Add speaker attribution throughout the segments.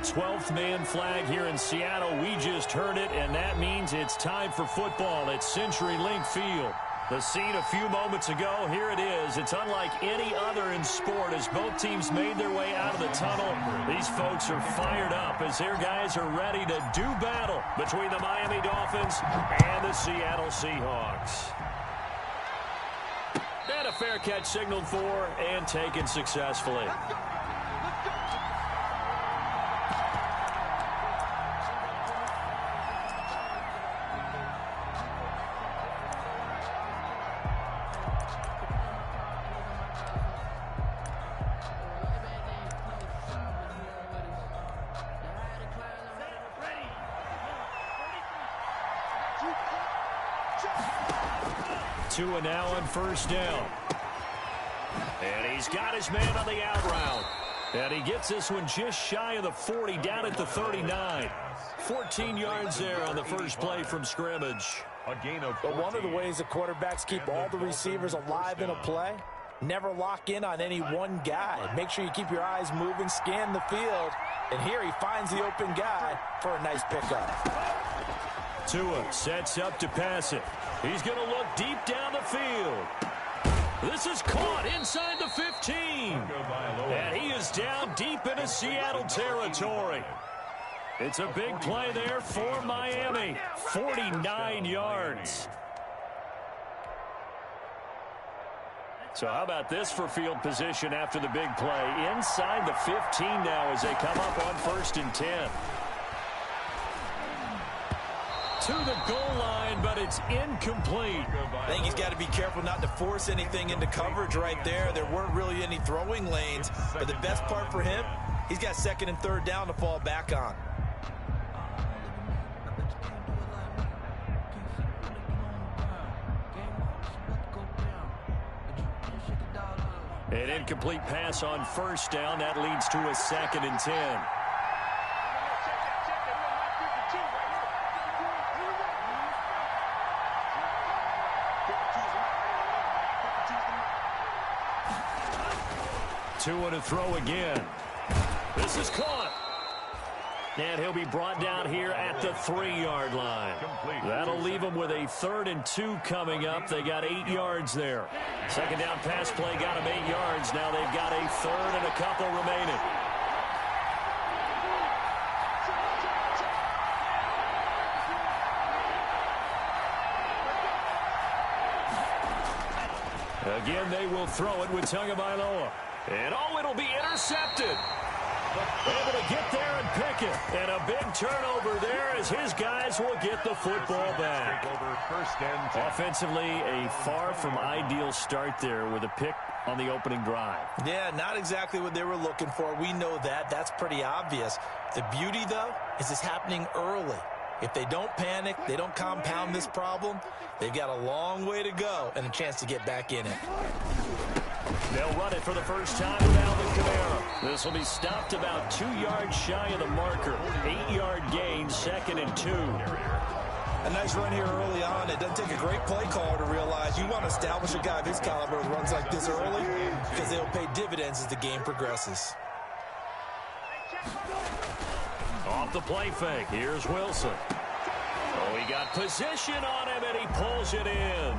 Speaker 1: That 12th man flag here in Seattle, we just heard it, and that means it's time for football at CenturyLink Field. The scene a few moments ago, here it is. It's unlike any other in sport as both teams made their way out of the tunnel. These folks are fired up as their guys are ready to do battle between the Miami Dolphins and the Seattle Seahawks. And a fair catch signaled for and taken successfully. Tua now on first down. And he's got his man on the out route. And he gets this one just shy of the 40, down at the 39. 14 yards there on the first play from scrimmage.
Speaker 2: But one of the ways the quarterbacks keep all the receivers alive in a play, never lock in on any one guy. Make sure you keep your eyes moving, scan the field. And here he finds the open guy for a nice pickup.
Speaker 1: Tua sets up to pass it. He's going to look deep down the field. This is caught inside the 15. And he is down deep into Seattle territory. It's a big play there for Miami. 49 yards. So how about this for field position after the big play? Inside the 15 now as they come up on 1st and 10. To the goal line, but it's incomplete.
Speaker 2: I think he's got to be careful not to force anything into coverage right there. There weren't really any throwing lanes, but the best part for him, he's got 2nd and 3rd down to fall back on.
Speaker 1: An incomplete pass on 1st down. That leads to a 2nd and 10. Tua to throw again. This is caught. And he'll be brought down here at the 3-yard line. That'll leave them with a 3rd and 2 coming up. They got 8 yards there. 2nd down pass play got them 8 yards. Now they've got a 3rd and a couple remaining. Again, they will throw it with Tagovailoa. And it'll be intercepted. Able to get there and pick it. And a big turnover there as his guys will get the football back. Offensively, a far from ideal start there with a pick on the opening drive.
Speaker 2: Yeah, not exactly what they were looking for. We know that. That's pretty obvious. The beauty, though, is it's happening early. If they don't panic, they don't compound this problem, they've got a long way to go and a chance to get back in it.
Speaker 1: They'll run it for the first time with Alvin Kamara. This will be stopped about 2 yards shy of the marker. 8-yard gain, 2nd and 2.
Speaker 2: A nice run here early on. It doesn't take a great play caller to realize you want to establish a guy of his caliber with runs like this early because they'll pay dividends as the game progresses.
Speaker 1: Off the play fake, here's Wilson. Oh, he got position on him, and he pulls it in.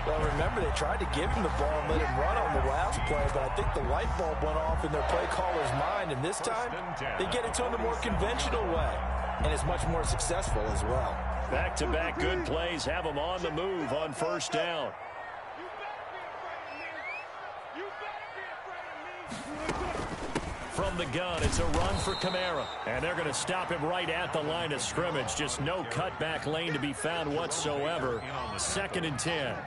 Speaker 2: Well, remember, they tried to give him the ball and let him run on the last play, but I think the light bulb went off in their play caller's mind, and this time, they get it to him the more conventional way, and it's much more successful as well.
Speaker 1: Back-to-back good plays have him on the move on 1st down. From the gun, it's a run for Kamara. And they're going to stop him right at the line of scrimmage. Just no cutback lane to be found whatsoever. 2nd and 10.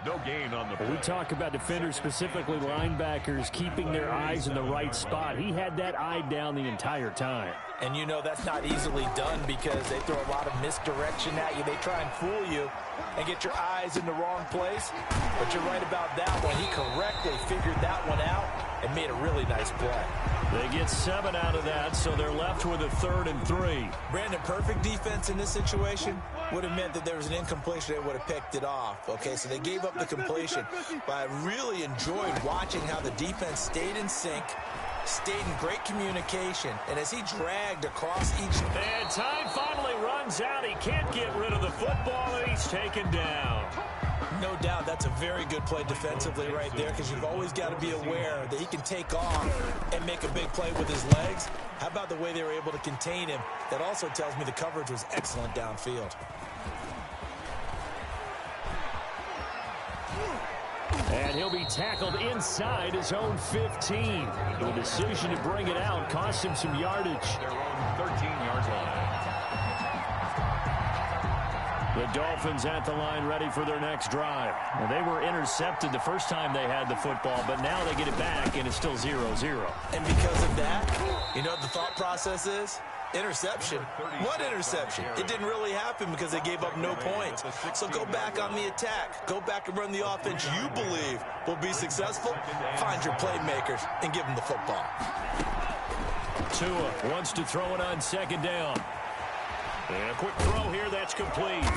Speaker 3: No gain on the play.
Speaker 1: We talk about defenders, specifically linebackers, keeping their eyes in the right spot. He had that eye down the entire time.
Speaker 2: And you know that's not easily done because they throw a lot of misdirection at you. They try and fool you and get your eyes in the wrong place. But you're right about that one. He correctly figured that one out and made a really nice play.
Speaker 1: They get 7 out of that, so they're left with a 3rd and 3.
Speaker 2: Brandon, perfect defense in this situation would have meant that there was an incompletion. They would have picked it off. Okay, so they gave up the completion. But I really enjoyed watching how the defense stayed in sync, Stayed in great communication, and as he dragged across each...
Speaker 1: And time finally runs out. He can't get rid of the football, and he's taken down.
Speaker 2: No doubt that's a very good play defensively right there, because you've always got to be aware that he can take off and make a big play with his legs. How about the way they were able to contain him? That also tells me the coverage was excellent downfield.
Speaker 1: And he'll be tackled inside his own 15. The decision to bring it out cost him some yardage.
Speaker 3: Their own 13-yard line.
Speaker 1: The Dolphins at the line ready for their next drive. Well, they were intercepted the first time they had the football, but now they get it back, and it's still 0-0.
Speaker 2: And because of that, you know what the thought process is? Interception. What interception? It didn't really happen because they gave up no points. So go back on the attack. Go back and run the offense you believe will be successful. Find your playmakers and give them the football.
Speaker 1: Tua wants to throw it on second down. And a quick throw here, that's complete.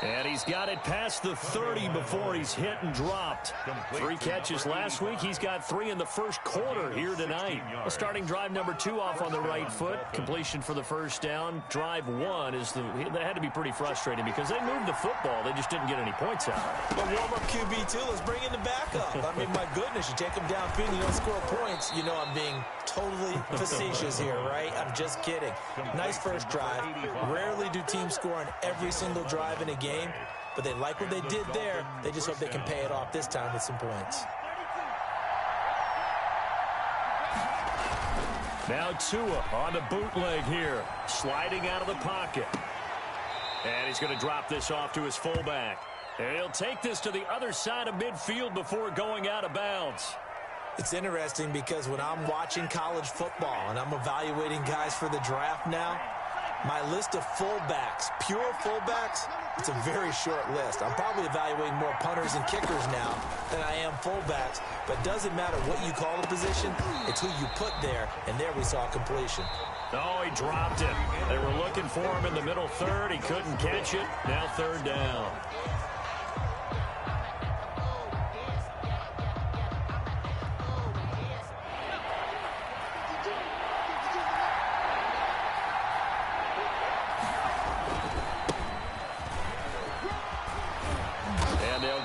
Speaker 1: And he's got it past the 30 before he's hit and dropped. 3 catches last week. He's got 3 in the first quarter here tonight. Starting drive number 2 off on the right foot. Completion for the first down. Drive 1 is that had to be pretty frustrating because they moved the football. They just didn't get any points out.
Speaker 2: But warm-up QB2, let's bring in the backup. I mean, my goodness, you take them downfield and you don't score points. You know I'm being totally facetious here, right? I'm just kidding. Nice first drive. Rarely do teams score on every single drive in a game, but they like what they did there. They just hope they can pay it off this time with some points.
Speaker 1: Now Tua on the bootleg here, sliding out of the pocket. And he's going to drop this off to his fullback. And he'll take this to the other side of midfield before going out of bounds.
Speaker 2: It's interesting because when I'm watching college football and I'm evaluating guys for the draft now, my list of fullbacks, pure fullbacks, it's a very short list. I'm probably evaluating more punters and kickers now than I am fullbacks, but it doesn't matter what you call the position, it's who you put there, and there we saw completion.
Speaker 1: Oh, he dropped it. They were looking for him in the middle third. He couldn't catch it. Now third down.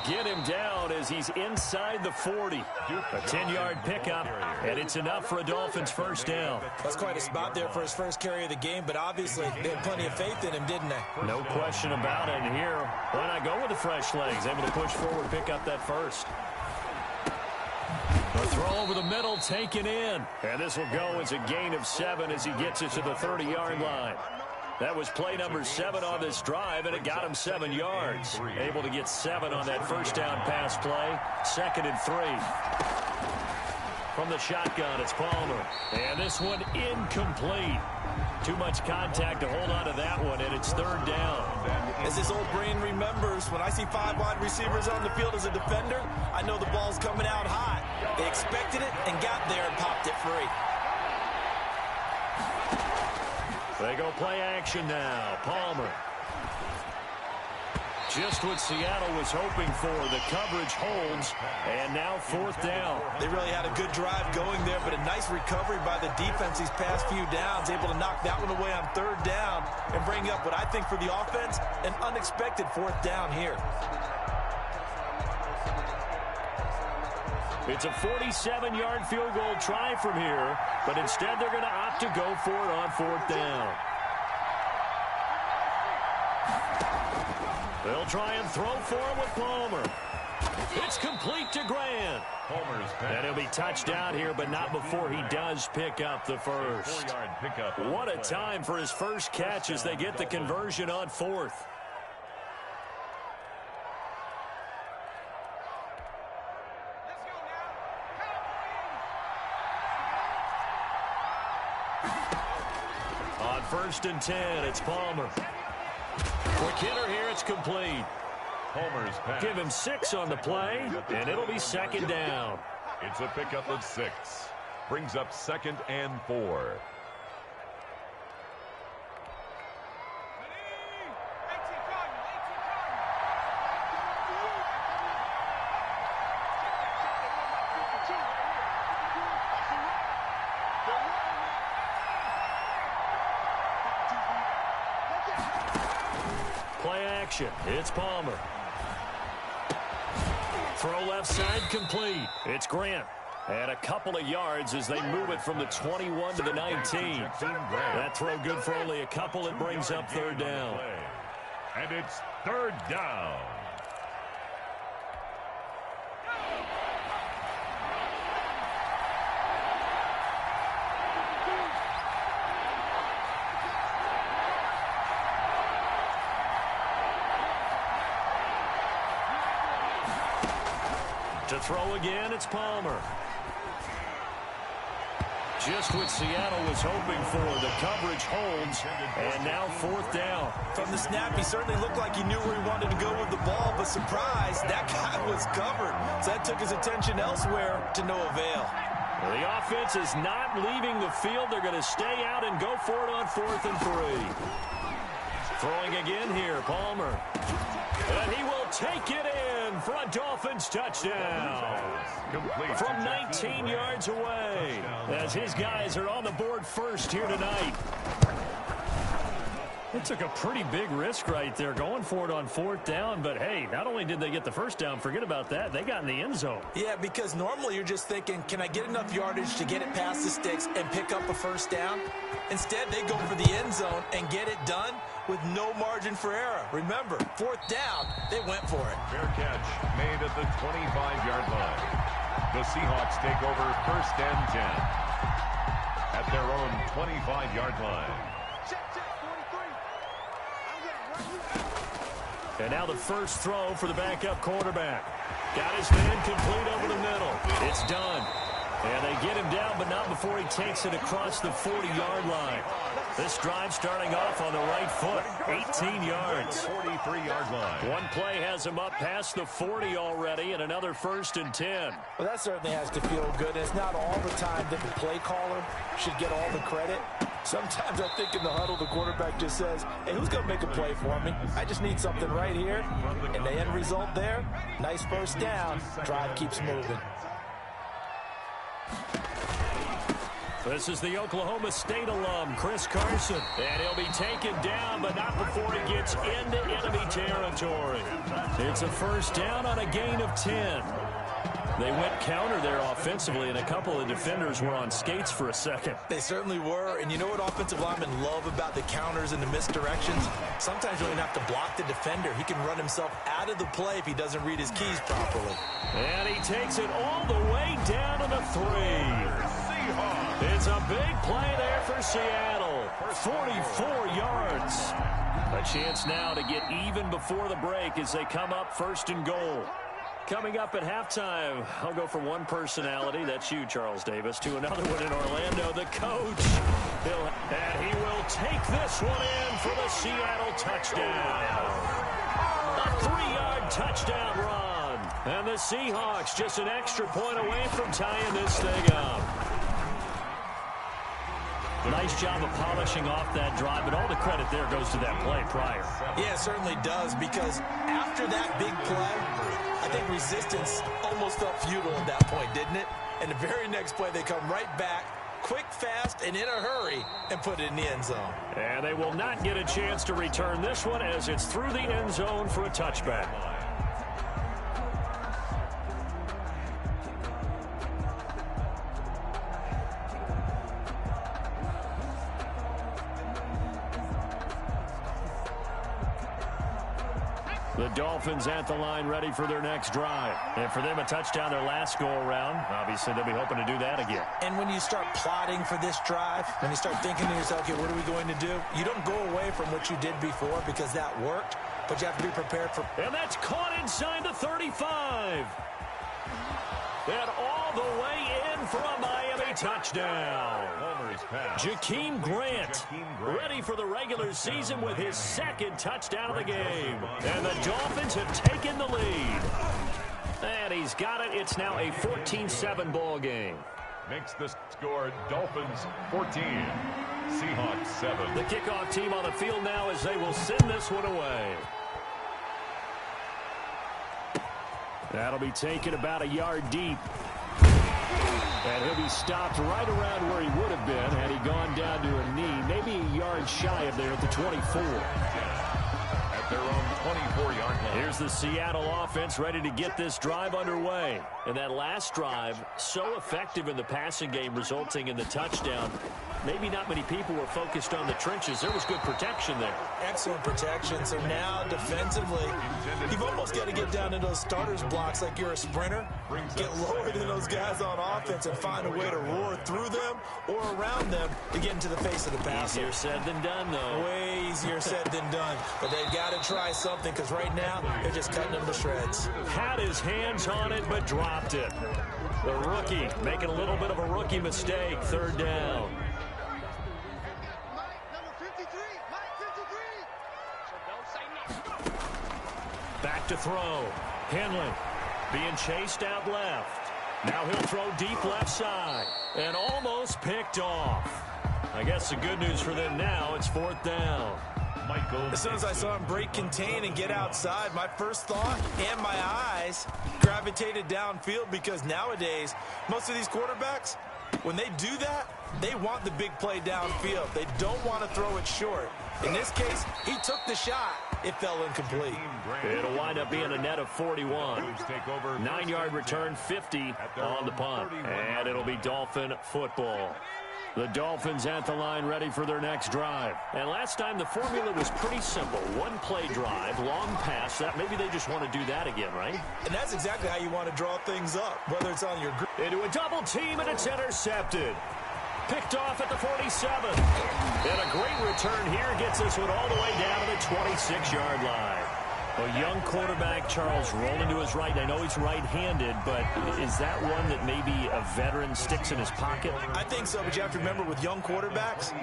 Speaker 1: Get him down as he's inside the 40. A 10-yard pickup, and it's enough for a Dolphins first down.
Speaker 2: That's quite a spot there for his first carry of the game, but obviously they had plenty of faith in him, didn't they?
Speaker 1: No question about it. And here, why not go with the fresh legs? Able to push forward, pick up that first. A throw over the middle, taken in. And this will go as a gain of 7 as he gets it to the 30-yard line. That was play number 7 on this drive, and it got him 7 yards. Able to get 7 on that first down pass play. 2nd and 3. From the shotgun, it's Palmer. And this one incomplete. Too much contact to hold on to that one, and it's third down.
Speaker 2: As this old brain remembers, when I see 5 wide receivers on the field as a defender, I know the ball's coming out hot. They expected it and got there and popped it free.
Speaker 1: They go play action now. Palmer. Just what Seattle was hoping for. The coverage holds, and now fourth down.
Speaker 2: They really had a good drive going there, but a nice recovery by the defense these past few downs, able to knock that one away on third down and bring up what I think for the offense, an unexpected fourth down here.
Speaker 1: It's a 47-yard field goal try from here, but instead they're going to opt to go for it on fourth down. They'll try and throw for it with Palmer. It's complete to Grant. And he'll be touched out here, but not before he does pick up the first. What a time for his first catch as they get the conversion on fourth. On 1st and 10, it's Palmer. Quick hitter here, it's complete.
Speaker 3: Palmer's pass.
Speaker 1: Give him 6 on the play, and it'll be 2nd down.
Speaker 3: It's a pickup of 6. Brings up 2nd and 4.
Speaker 1: action. It's Palmer. Throw left side complete. It's Grant. And a couple of yards as they move it from the 21 to the 19. That throw good for only a couple. It brings up third down.
Speaker 3: And it's third down.
Speaker 1: To throw again, it's Palmer. Just what Seattle was hoping for. The coverage holds, and now fourth down.
Speaker 2: From the snap, he certainly looked like he knew where he wanted to go with the ball, but surprise, that guy was covered. So that took his attention elsewhere to no avail.
Speaker 1: The offense is not leaving the field. They're going to stay out and go for it on 4th and 3. Throwing again here, Palmer. And he will take it in for a Dolphins touchdown. From 19 yards away, as his guys are on the board first here tonight. They took a pretty big risk right there going for it on 4th down, but hey, not only did they get the first down, forget about that, they got in the end zone.
Speaker 2: Yeah, because normally you're just thinking, can I get enough yardage to get it past the sticks and pick up a first down? Instead, they go for the end zone and get it done with no margin for error. Remember, 4th down, they went for it.
Speaker 3: Fair catch made at the 25-yard line. The Seahawks take over 1st and 10 at their own 25-yard line.
Speaker 1: And now the first throw for the backup quarterback. Got his man complete over the middle. It's done. And they get him down, but not before he takes it across the 40-yard line. This drive starting off on the right foot. 18 yards.
Speaker 3: 43-yard line.
Speaker 1: One play has him up past the 40 already, and another 1st and 10.
Speaker 2: Well, that certainly has to feel good. And it's not all the time that the play caller should get all the credit. Sometimes I think in the huddle, the quarterback just says, hey, who's going to make a play for me? I just need something right here. And the end result there, nice first down. Drive keeps moving.
Speaker 1: This is the Oklahoma State alum, Chris Carson. And he'll be taken down, but not before he gets into enemy territory. It's a first down on a gain of 10. They went counter there offensively, and a couple of defenders were on skates for a second.
Speaker 2: They certainly were, and you know what offensive linemen love about the counters and the misdirections? Sometimes you don't even have to block the defender. He can run himself out of the play if he doesn't read his keys properly.
Speaker 1: And he takes it all the way down to the 3. It's a big play there for Seattle. 44 yards. A chance now to get even before the break as they come up 1st and goal. Coming up at halftime, I'll go from one personality, that's you, Charles Davis, to another one in Orlando, the coach. And he will take this one in for the Seattle touchdown. A 3-yard touchdown run. And the Seahawks just an extra point away from tying this thing up. Nice job of polishing off that drive, but all the credit there goes to that play prior.
Speaker 2: Yeah, it certainly does, because after that big play, I think resistance almost felt futile at that point, didn't it? And the very next play, they come right back, quick, fast, and in a hurry, and put it in the end zone.
Speaker 1: And they will not get a chance to return this one as it's through the end zone for a touchback. The Dolphins at the line ready for their next drive. And for them, a touchdown their last go-around. Obviously, they'll be hoping to do that again.
Speaker 2: And when you start plotting for this drive, when you start thinking to yourself, okay, what are we going to do? You don't go away from what you did before because that worked, but you have to be prepared for...
Speaker 1: And that's caught inside the 35. And all the way in for a Miami touchdown. Jakeem Grant ready for the regular season with his 2nd touchdown of the game. And the Dolphins have taken the lead. And he's got it. It's now a 14-7 ball game.
Speaker 3: Makes the score Dolphins 14, Seahawks 7.
Speaker 1: The kickoff team on the field now as they will send this one away. That'll be taken about a yard deep. And he'll be stopped right around where he would have been had he gone down to a knee, maybe a yard shy of there at the 24.
Speaker 3: At at their own 24-yard line.
Speaker 1: Here's the Seattle offense ready to get this drive underway. And that last drive, so effective in the passing game, resulting in the touchdown. Maybe not many people were focused on the trenches. There was good protection there.
Speaker 2: Excellent protection. So now defensively, you've almost got to get down into those starters blocks like you're a sprinter. Get lower than those guys on offense and find a way to roar through them or around them to get into the face of the passer.
Speaker 1: Easier said than done, though.
Speaker 2: Way easier said than done. But they've got to try something because right now they're just cutting them to shreds.
Speaker 1: Had his hands on it but dropped it. The rookie making a little bit of a rookie mistake. Third down. Back to throw. Henley being chased out left. Now he'll throw deep left side. And almost picked off. I guess the good news for them now, it's fourth down.
Speaker 2: As soon as I saw him break contain and get outside, my first thought and my eyes gravitated downfield because nowadays, most of these quarterbacks, when they do that, they want the big play downfield. They don't want to throw it short. In this case, he took the shot. It fell incomplete.
Speaker 1: It'll wind up being a net of 41. 9-yard return, 50 on the punt. And it'll be Dolphin football. The Dolphins at the line ready for their next drive. And last time the formula was pretty simple. One play drive, long pass. That maybe they just want to do that again, right?
Speaker 2: And that's exactly how you want to draw things up, whether it's on your group.
Speaker 1: Into a double team, and it's intercepted. Picked off at the 47. And a great return here gets this one all the way down to the 26-yard line. A young quarterback, Charles, rolling to his right. I know he's right-handed, but is that one that maybe a veteran sticks in his pocket?
Speaker 2: I think so, but you have to remember with young quarterbacks,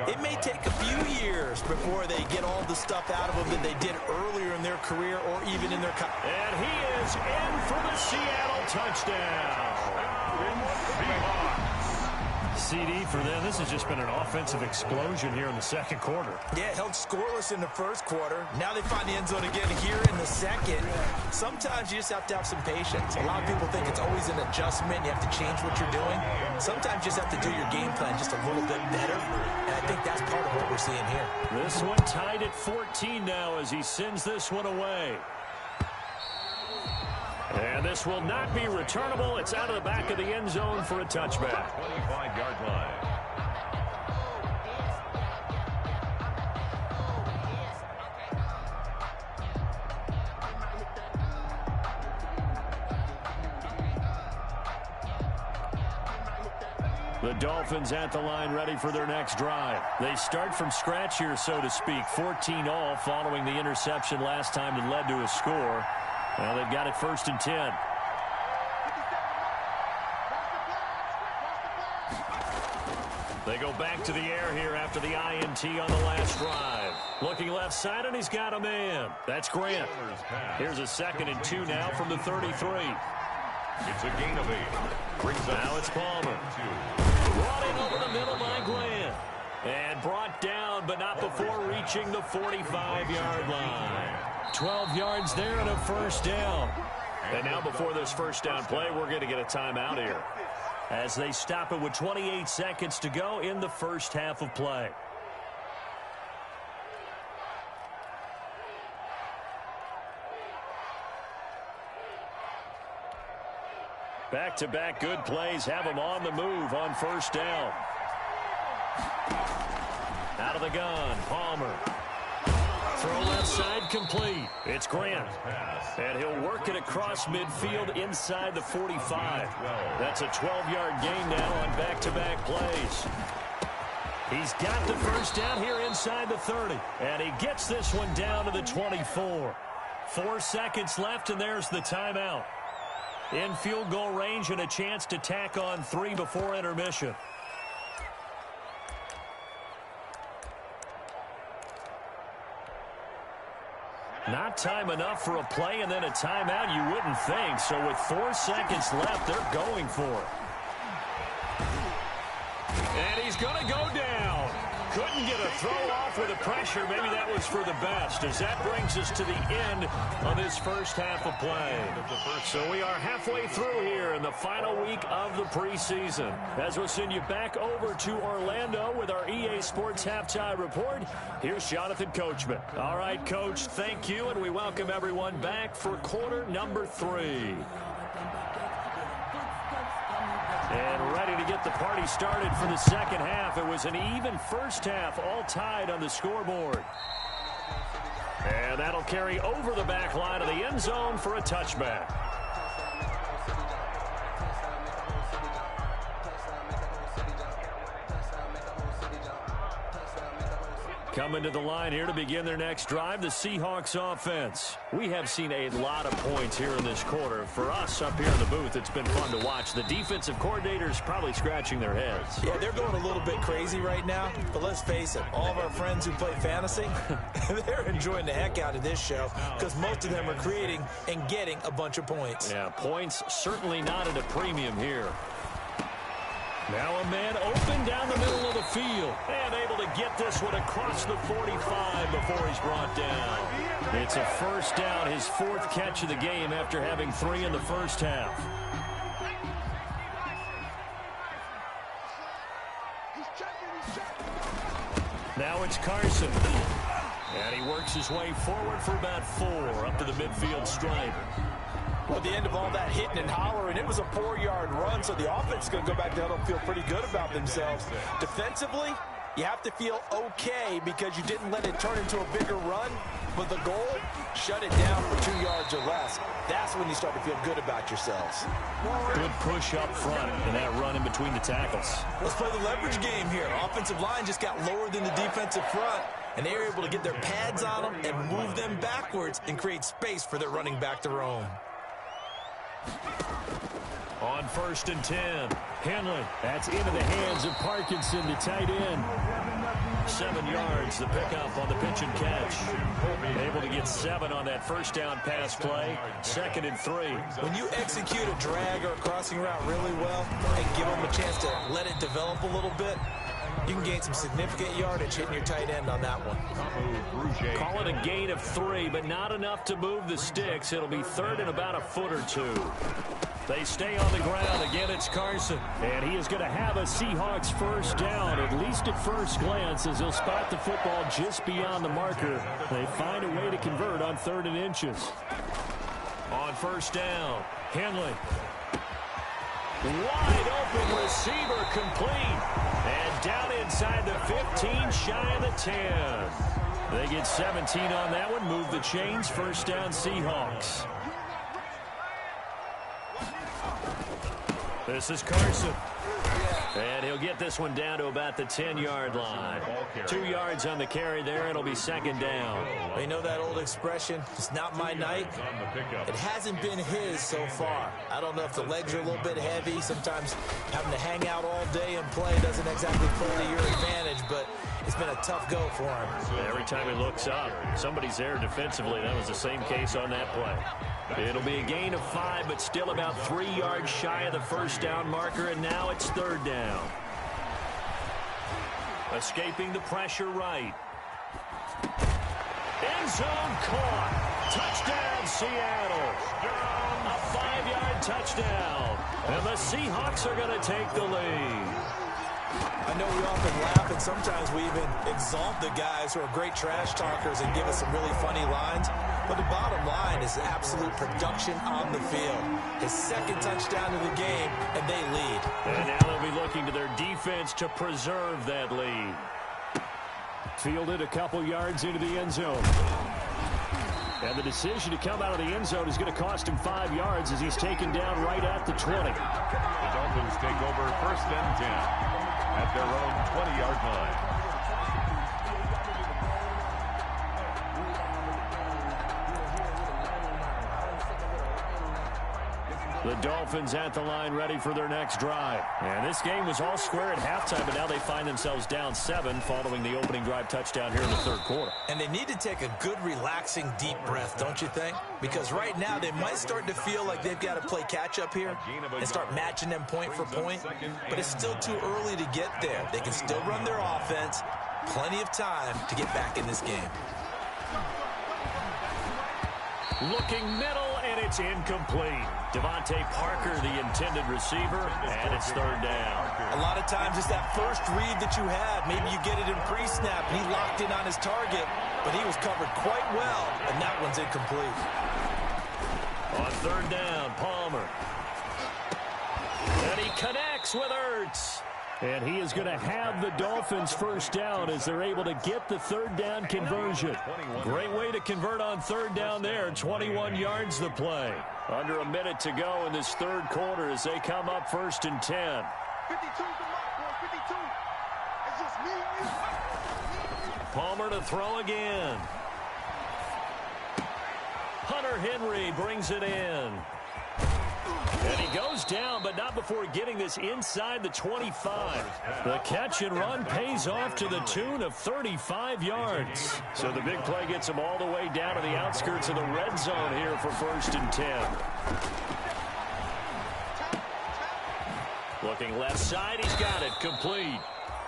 Speaker 2: it may take a few years before they get all the stuff out of them that they did earlier in their career or even in their college.
Speaker 1: And he is in for the Seattle touchdown. CD for them. This has just been an offensive explosion here in the second quarter.
Speaker 2: Yeah, held scoreless in the first quarter. Now they find the end zone again here in the second. Sometimes you just have to have some patience. A lot of people think it's always an adjustment. You have to change what you're doing. Sometimes you just have to do your game plan just a little bit better. And I think that's part of what we're seeing here.
Speaker 1: This one tied at 14 now as he sends this one away. And this will not be returnable. It's out of the back of the end zone for a touchback.
Speaker 3: 25-yard line.
Speaker 1: The Dolphins at the line ready for their next drive. They start from scratch here, so to speak. 14 all following the interception last time that led to a score. Well, they've got it 1st and 10. They go back to the air here after the INT on the last drive. Looking left side, and he's got a man. That's Grant. Here's a 2nd and 2 now from the 33.
Speaker 3: It's a gain of 8.
Speaker 1: Now it's Palmer. Brought in over the middle by Grant. And brought down, but not before reaching the 45-yard line. 12 yards there and a first down. And now before this first down play, we're going to get a timeout here as they stop it with 28 seconds to go in the first half of play. Back-to-back good plays have them on the move on first down. Out of the gun, Palmer. Throw left side complete. It's Grant. And he'll work it across midfield inside the 45. That's a 12-yard gain now on back-to-back plays. He's got the first down here inside the 30. And he gets this one down to the 24. 4 seconds left, and there's the timeout. In field goal range and a chance to tack on 3 before intermission. Not time enough for a play and then a timeout, you wouldn't think. So with 4 seconds left, they're going for it. And he's going to go down. Couldn't get a throw off with the pressure. Maybe that was for the best, as that brings us to the end of this first half of play. So we are halfway through here in the final week of the preseason. As we'll send you back over to Orlando with our EA Sports Halftime Report, here's Jonathan Coachman. All right, Coach, thank you, and we welcome everyone back for quarter number 3. And ready to get the party started for the second half. It was an even first half, all tied on the scoreboard. And that'll carry over the back line of the end zone for a touchback. Coming to the line here to begin their next drive, the Seahawks offense. We have seen a lot of points here in this quarter. For us up here in the booth, it's been fun to watch. The defensive coordinators probably scratching their heads.
Speaker 2: Yeah, they're going a little bit crazy right now. But let's face it, all of our friends who play fantasy, they're enjoying the heck out of this show because most of them are creating and getting a bunch of points.
Speaker 1: Yeah, points certainly not at a premium here. Now a man open down the middle of the field and able to get this one across the 45 before he's brought down. It's a first down, his 4th catch of the game after having 3 in the first half. Now it's Carson. And he works his way forward for about 4 up to the midfield stripe.
Speaker 2: Well, at the end of all that hitting and hollering, it was a 4-yard run, so the offense is going to go back down and feel pretty good about themselves. Defensively, you have to feel okay because you didn't let it turn into a bigger run, but the goal, shut it down for 2 yards or less. That's when you start to feel good about yourselves.
Speaker 1: Good push up front and that run in between the tackles.
Speaker 2: Let's play the leverage game here. Offensive line just got lower than the defensive front, and they were able to get their pads on them and move them backwards and create space for their running back to roam.
Speaker 1: On 1st and 10, Henley. That's into the hands of Parkinson, the tight end. 7 yards, the pickup on the pitch and catch. Able to get 7 on that first down pass play. 2nd and 3.
Speaker 2: When you execute a drag or a crossing route really well and give them a chance to let it develop a little bit, you can gain some significant yardage hitting your tight end on that one.
Speaker 1: Call it a gain of 3, but not enough to move the sticks. It'll be 3rd and about a foot or 2. They stay on the ground. Again, it's Carson. And he is going to have a Seahawks first down, at least at first glance, as he'll spot the football just beyond the marker. They find a way to convert on 3rd and inches. On 1st down, Henley. Wide open receiver complete. And down inside the 15, shy of the 10. They get 17 on that one, move the chains, first down Seahawks. This is Carson. And he'll get this one down to about the 10-yard line. 2 yards on the carry there. It'll be 2nd down.
Speaker 2: You know that old expression, it's not my night? It hasn't been his so far. I don't know if the legs are a little bit heavy. Sometimes having to hang out all day and play doesn't exactly play to your advantage, but it's been a tough go for him.
Speaker 1: Every time he looks up, somebody's there defensively. That was the same case on that play. It'll be a gain of 5, but still about 3 yards shy of the first down marker, and now it's 3rd down. Escaping the pressure right. End zone caught. Touchdown, Seattle. A 5-yard touchdown. And the Seahawks are going to take the lead.
Speaker 2: I know we often laugh, and sometimes we even exalt the guys who are great trash talkers and give us some really funny lines. But the bottom line is absolute production on the field. His 2nd touchdown of the game, and they lead.
Speaker 1: And now they'll be looking to their defense to preserve that lead. Fielded a couple yards into the end zone. And the decision to come out of the end zone is going to cost him 5 yards as he's taken down right at the 20.
Speaker 3: The Dolphins take over 1st and 10 at their own 20-yard line.
Speaker 1: The Dolphins at the line ready for their next drive. And this game was all square at halftime, but now they find themselves down 7 following the opening drive touchdown here in the 3rd quarter.
Speaker 2: And they need to take a good, relaxing, deep breath, don't you think? Because right now they might start to feel like they've got to play catch-up here and start matching them point for point. But it's still too early to get there. They can still run their offense, Plenty of time to get back in this game.
Speaker 1: Looking middle, and it's incomplete. Devontae Parker, the intended receiver, and it's third down.
Speaker 2: A lot of times it's that first read that you have. Maybe you get it in pre-snap, and he locked in on his target, but he was covered quite well, and that one's incomplete.
Speaker 1: On third down, Palmer. And he connects with Ertz. And he is going to have the Dolphins first down as they're able to get the third down conversion. Great way to convert on third down there. 21 yards the play. Under a minute to go in this third quarter as they come up first and 10.
Speaker 4: 52's the mark, boy. 52. It's just me and you.
Speaker 1: Palmer to throw again. Hunter Henry brings it in. And he goes down, but not before getting this inside the 25. The catch and run pays off to the tune of 35 yards. So the big play gets him all the way down to the outskirts of the red zone here for first and 10. Looking left side, he's got it complete.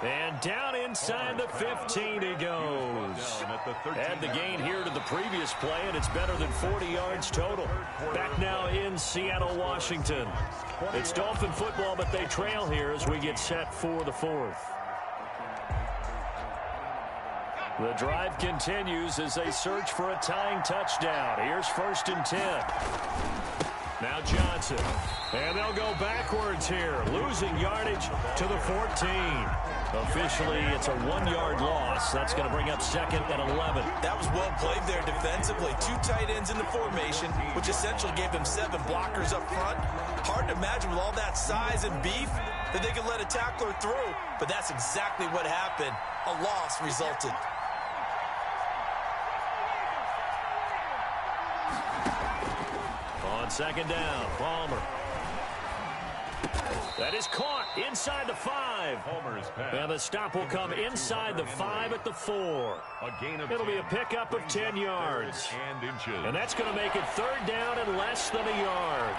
Speaker 1: And down inside the 15 he goes. Add the gain here to the previous play, and it's better than 40 yards total. Back now in Seattle, Washington. It's Dolphin football, but they trail here as we get set for the fourth. The drive continues as they search for a tying touchdown. Here's first and 10. Now Johnson. And they'll go backwards here, losing yardage to the 14. Officially, it's a 1-yard loss. That's going to bring up second and 11.
Speaker 2: That was well played there defensively. 2 tight ends in the formation, which essentially gave them 7 blockers up front. Hard to imagine with all that size and beef that they could let a tackler through, but that's exactly what happened. A loss resulted.
Speaker 1: On second down, Palmer. That is caught inside the 5. And the stop will come inside the 5 at the 4. It'll be a pickup of 10 yards. And that's going to make it third down and less than a yard.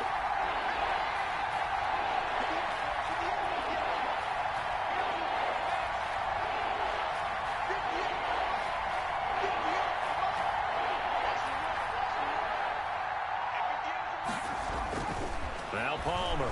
Speaker 1: Now Palmer.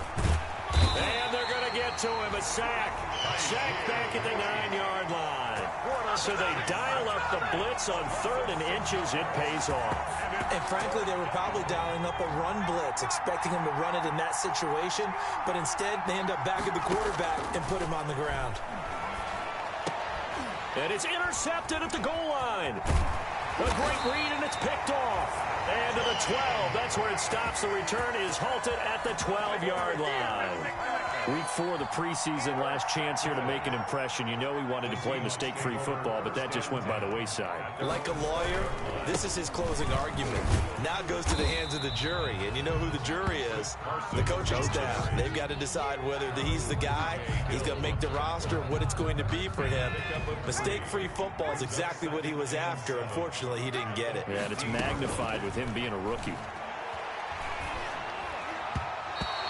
Speaker 1: And they're going to get to him. A sack. Sack back at the 9-yard line. So they dial up the blitz on third and inches. It pays off.
Speaker 2: And frankly, they were probably dialing up a run blitz, expecting him to run it in that situation. But instead, they end up back at the quarterback and put him on the ground.
Speaker 1: And it's intercepted at the goal line. A great read, and it's picked off. And to the 12. That's where it stops. The return is halted at the 12-yard line. Week 4 of the preseason, last chance here to make an impression. You know he wanted to play mistake-free football, but that just went by the wayside.
Speaker 2: Like a lawyer, this is his closing argument. Now it goes to the hands of the jury, and you know who the jury is. The coaching staff. They've got to decide whether he's the guy, he's going to make the roster, what it's going to be for him. Mistake-free football is exactly what he was after. Unfortunately, he didn't get it.
Speaker 1: Yeah, and it's magnified with him being a rookie.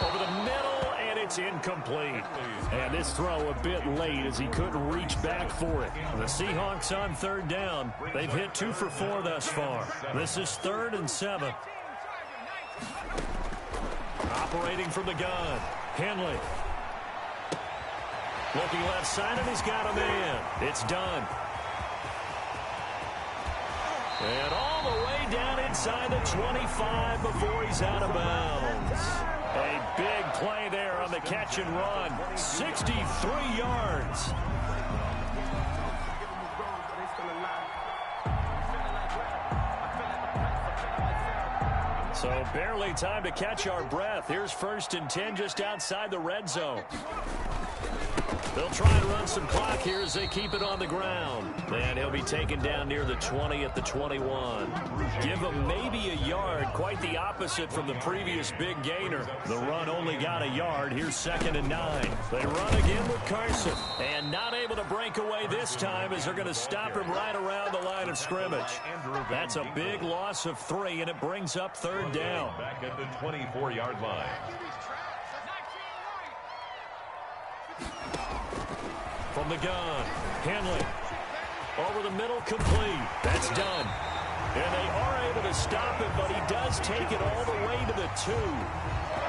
Speaker 1: Over the middle, and it's incomplete. And this throw a bit late as he couldn't reach back for it. The Seahawks on third down. They've hit 2 for 4 thus far. This is 3rd and 7. Operating from the gun, Henley. Looking left side, and he's got a man. It's done. And all the way down inside the 25 before he's out of bounds. A big play there on the catch and run. 63 yards. So barely time to catch our breath. Here's first and 10 just outside the red zone. They'll try and run some clock here as they keep it on the ground. And he'll be taken down near the 20 at the 21. Give him maybe a yard. Quite the opposite from the previous big gainer. The run only got a yard. Here's 2nd and 9. They run again with Carson. And not able to break away this time as they're going to stop him right around the line of scrimmage. That's a big loss of 3, and it brings up third down.
Speaker 3: Back at the 24-yard line.
Speaker 1: From the gun, Henley. Over the middle, complete. That's done. And they are able to stop it, but he does take it all the way to the 2.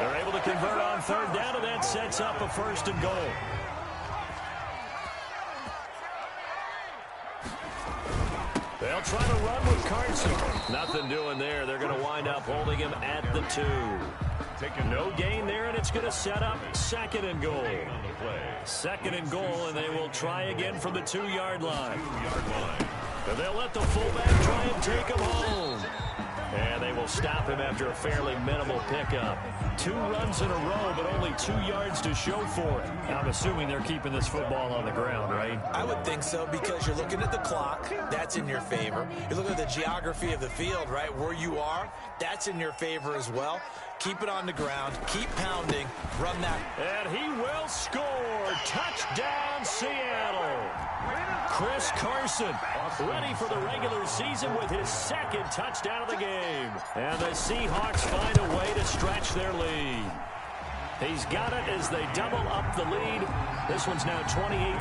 Speaker 1: They're able to convert on third down, and that sets up a 1st and goal. They'll try to run with Carson. Nothing doing there. They're going to wind up holding him at the 2. No gain there, and it's going to set up 2nd and goal. 2nd and goal, and they will try again from the 2-yard line. And they'll let the fullback try and take him home. And they will stop him after a fairly minimal pickup. 2 runs in a row, but only 2 yards to show for it. I'm assuming they're keeping this football on the ground, right?
Speaker 2: I would think so, because you're looking at the clock. That's in your favor. You're looking at the geography of the field, right? Where you are, that's in your favor as well. Keep it on the ground. Keep pounding. Run that.
Speaker 1: And he will score. Touchdown, Seattle. Chris Carson ready for the regular season with his 2nd touchdown of the game. And the Seahawks find a way to stretch their lead. He's got it as they double up the lead. This one's now 28-14.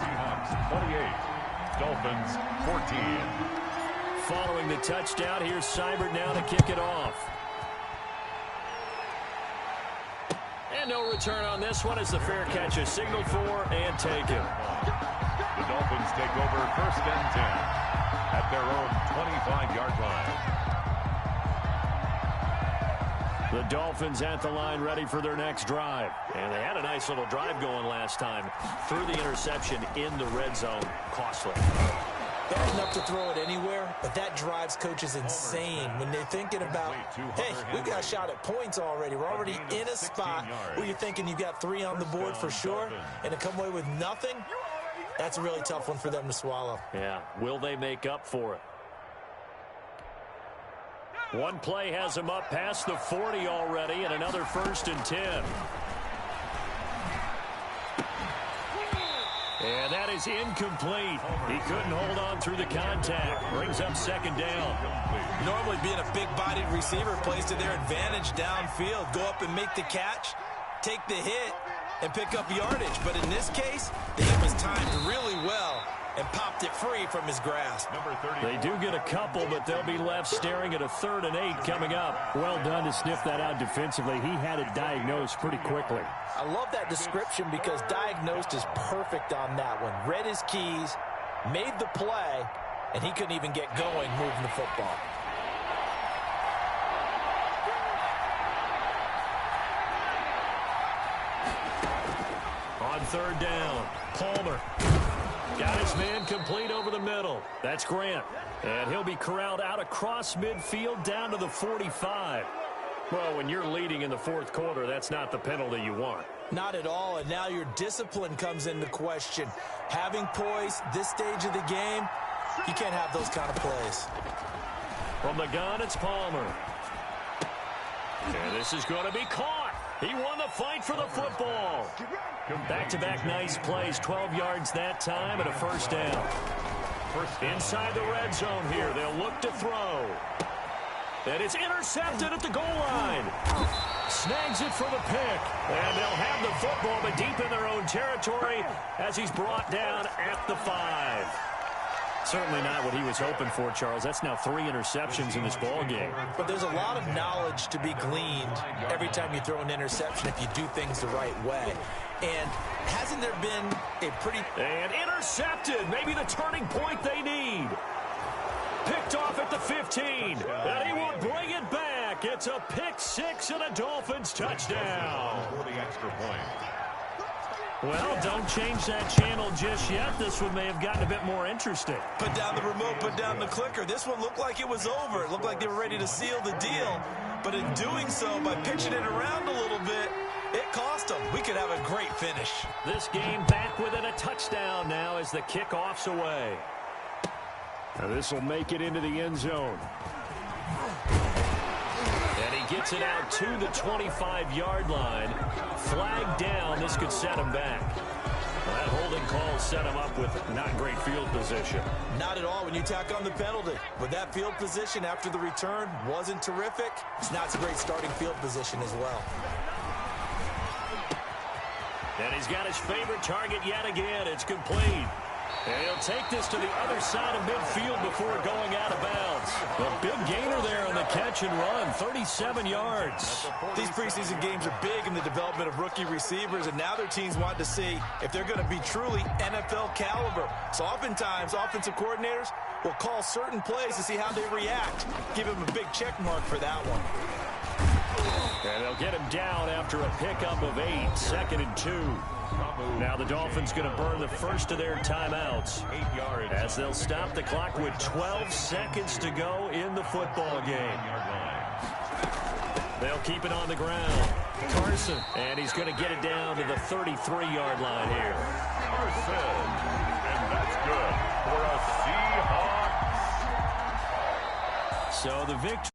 Speaker 3: Seahawks 28, Dolphins 14.
Speaker 1: Following the touchdown, here's Seibert now to kick it off. And no return on this one as the fair catch is signaled for and taken.
Speaker 3: The Dolphins take over 1st and 10 at their own 25-yard line.
Speaker 1: The Dolphins at the line ready for their next drive. And they had a nice little drive going last time. Threw the interception in the red zone. Costly.
Speaker 2: Bad enough to throw it anywhere, but that drives coaches insane when they're thinking about, hey, we've got a shot at points already. We're already in a spot where you're thinking you've got 3 on the board for sure, and to come away with nothing, that's a really tough one for them to swallow.
Speaker 1: Yeah, will they make up for it? One play has him up past the 40 already, and another 1st and 10. And that is incomplete. He couldn't hold on through the contact. Brings up 2nd down.
Speaker 2: Normally being a big-bodied receiver plays to their advantage downfield. Go up and make the catch, take the hit, and pick up yardage. But in this case, the hit was timed really well and popped it free from his grasp.
Speaker 1: They do get a couple, but they'll be left staring at a 3rd and 8 coming up. Well done to sniff that out defensively. He had it diagnosed pretty quickly.
Speaker 2: I love that description because diagnosed is perfect on that one. Read his keys, made the play, and he couldn't even get going moving the football.
Speaker 1: On 3rd down, Palmer. Got his man complete over the middle. That's Grant. And he'll be corralled out across midfield down to the 45. Well, when you're leading in the 4th quarter, that's not the penalty you want.
Speaker 2: Not at all, and now your discipline comes into question. Having poise this stage of the game, you can't have those kind of plays.
Speaker 1: From the gun, it's Palmer. And this is going to be caught. He won the fight for the football. Back-to-back nice plays, 12 yards that time and a 1st down. Inside the red zone here, they'll look to throw. And it's intercepted at the goal line. Snags it for the pick. And they'll have the football, but deep in their own territory as he's brought down at the 5. Certainly not what he was hoping for, Charles. That's now 3 interceptions in this ball game.
Speaker 2: But there's a lot of knowledge to be gleaned every time you throw an interception if you do things the right way. And hasn't there been a pretty...
Speaker 1: And intercepted. Maybe the turning point they need. Picked off at the 15. And he will bring it back. It's a pick 6 and a Dolphins touchdown.
Speaker 3: For the extra point.
Speaker 1: Well, don't change that channel just yet. This one may have gotten a bit more interesting.
Speaker 2: Put down the remote, put down the clicker. This one looked like it was over. It looked like they were ready to seal the deal. But in doing so, by pitching it around a little bit, it cost them. We could have a great finish.
Speaker 1: This game back within a touchdown now as the kickoff's away. Now this will make it into the end zone. And he gets it out to the 25-yard line. Flag down. This could set him back. Well, that holding call set him up with not great field position.
Speaker 2: Not at all when you tack on the penalty. But that field position after the return wasn't terrific. It's not a great starting field position as well.
Speaker 1: And he's got his favorite target yet again. It's complete. And he'll take this to the other side of midfield before going out of bounds. A big gainer there on the catch and run, 37 yards.
Speaker 2: These preseason games are big in the development of rookie receivers, and now their teams want to see if they're going to be truly NFL caliber. So oftentimes, offensive coordinators will call certain plays to see how they react. Give them a big check mark for that one.
Speaker 1: And they'll get him down after a pickup of 8, 2nd and 2. Now the Dolphins going to burn the first of their timeouts as they'll stop the clock with 12 seconds to go in the football game. They'll keep it on the ground. Carson, and he's going to get it down to the 33-yard line here.
Speaker 3: Carson, and that's good for a Seahawks.
Speaker 1: So the victory.